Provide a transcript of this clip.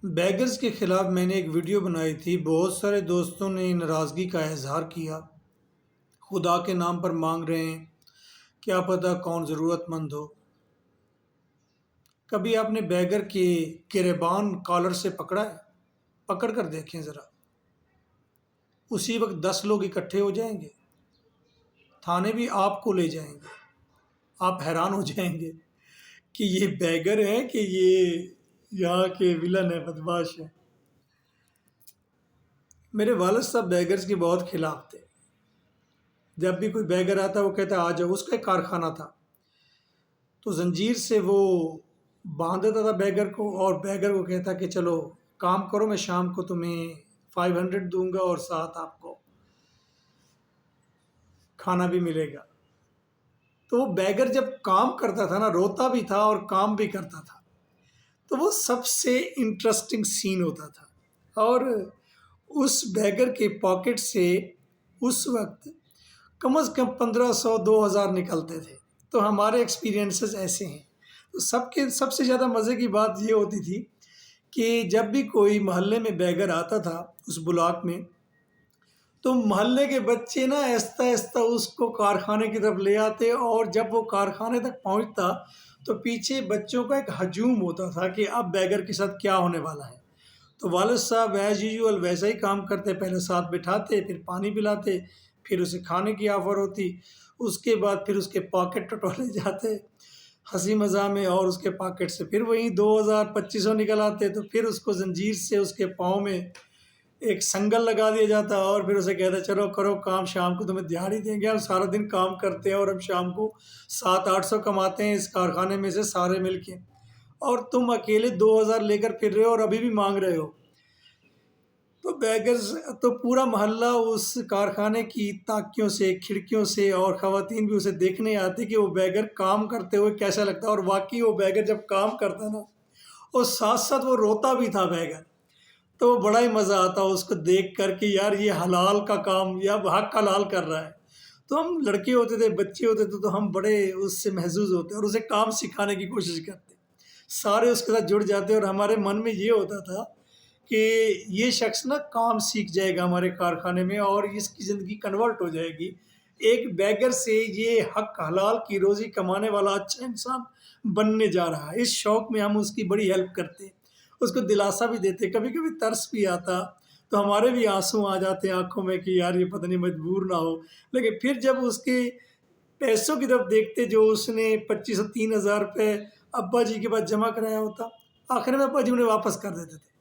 Beggars کے خلاف میں نے ایک ویڈیو بنائی تھی۔ بہت سارے دوستوں نے ناراضگی کا اظہار کیا، خدا کے نام پر مانگ رہے ہیں، کیا پتہ کون ضرورت مند ہو۔ کبھی آپ نے بیگر کے گریبان کالر سے پکڑا ہے؟ پکڑ کر دیکھیں ذرا، اسی وقت 10 لوگ اکٹھے ہو جائیں گے، تھانے بھی آپ کو لے جائیں گے۔ آپ حیران ہو جائیں گے کہ یہ بیگر ہے کہ یہ یہاں کے ولن ہے، بدماش ہے۔ میرے والد صاحب بیگرز کے بہت خلاف تھے۔ جب بھی کوئی بیگر آتا وہ کہتا آ جاؤ۔ اس کا ایک کارخانہ تھا، تو زنجیر سے وہ باندھ دیتا تھا بیگر کو، اور بیگر کو کہتا کہ چلو کام کرو، میں شام کو تمہیں 500 دوں گا اور ساتھ آپ کو کھانا بھی ملے گا۔ تو وہ بیگر جب کام کرتا تھا نا، روتا بھی تھا اور کام بھی کرتا تھا، تو وہ سب سے انٹرسٹنگ سین ہوتا تھا۔ اور اس بیگر کے پاکٹ سے اس وقت کم از کم 1500 2000 نکلتے تھے۔ تو ہمارے ایکسپیرینسز ایسے ہیں۔ تو سب سے زیادہ مزے کی بات یہ ہوتی تھی کہ جب بھی کوئی محلے میں بیگر آتا تھا اس بلاک میں، تو محلے کے بچے نا آہستہ آہستہ اس کو کارخانے کی طرف لے آتے، اور جب وہ کارخانے تک پہنچتا تو پیچھے بچوں کا ایک ہجوم ہوتا تھا کہ اب بیگر کے ساتھ کیا ہونے والا ہے۔ تو والد صاحب ایز یوزول ویسا ہی کام کرتے، پہلے ساتھ بٹھاتے، پھر پانی پلاتے، پھر اسے کھانے کی آفر ہوتی، اس کے بعد پھر اس کے پاکٹ ٹٹولے جاتے ہنسی مزاح میں، اور اس کے پاکٹ سے پھر وہیں 2000 2500 نکل آتے۔ تو پھر اس کو زنجیر سے اس کے پاؤں میں ایک سنگل لگا دیا جاتا، اور پھر اسے کہتا چلو کرو کام، شام کو تمہیں دیہڑی دیں گے، ہم سارا دن کام کرتے ہیں اور ہم شام کو 700-800 کماتے ہیں اس کارخانے میں سے سارے مل کے، اور تم اکیلے 2000 لے کر پھر رہے ہو اور ابھی بھی مانگ رہے ہو۔ تو بیگرز تو پورا محلہ اس کارخانے کی تاکیوں سے، کھڑکیوں سے، اور خواتین بھی اسے دیکھنے آتی کہ وہ بیگر کام کرتے ہوئے کیسا لگتا ہے۔ اور واقعی وہ بیگر جب کام کرتا نا، اور ساتھ ساتھ وہ روتا بھی تھا بیگر، تو وہ بڑا ہی مزہ آتا اس کو دیکھ کر کہ یار یہ حلال کا کام یا حق حلال کر رہا ہے۔ تو ہم لڑکے ہوتے تھے، بچے ہوتے تھے، تو ہم بڑے اس سے محظوظ ہوتے اور اسے کام سکھانے کی کوشش کرتے، سارے اس کے ساتھ جڑ جاتے، اور ہمارے من میں یہ ہوتا تھا کہ یہ شخص نا کام سیکھ جائے گا ہمارے کارخانے میں، اور اس کی زندگی کنورٹ ہو جائے گی، ایک بیگر سے یہ حق حلال کی روزی کمانے والا اچھا انسان بننے جا رہا ہے۔ اس شوق میں ہم اس کی بڑی ہیلپ کرتے، اس کو دلاسا بھی دیتے، کبھی کبھی ترس بھی آتا، تو ہمارے بھی آنسو آ جاتے آنکھوں میں کہ یار یہ پتہ نہیں مجبور نہ ہو۔ لیکن پھر جب اس کے پیسوں کی طرف دیکھتے جو اس نے 2500 3000 روپے ابا جی کے پاس جمع کرایا ہوتا، آخر میں ابا جی انہیں واپس کر دیتے تھے۔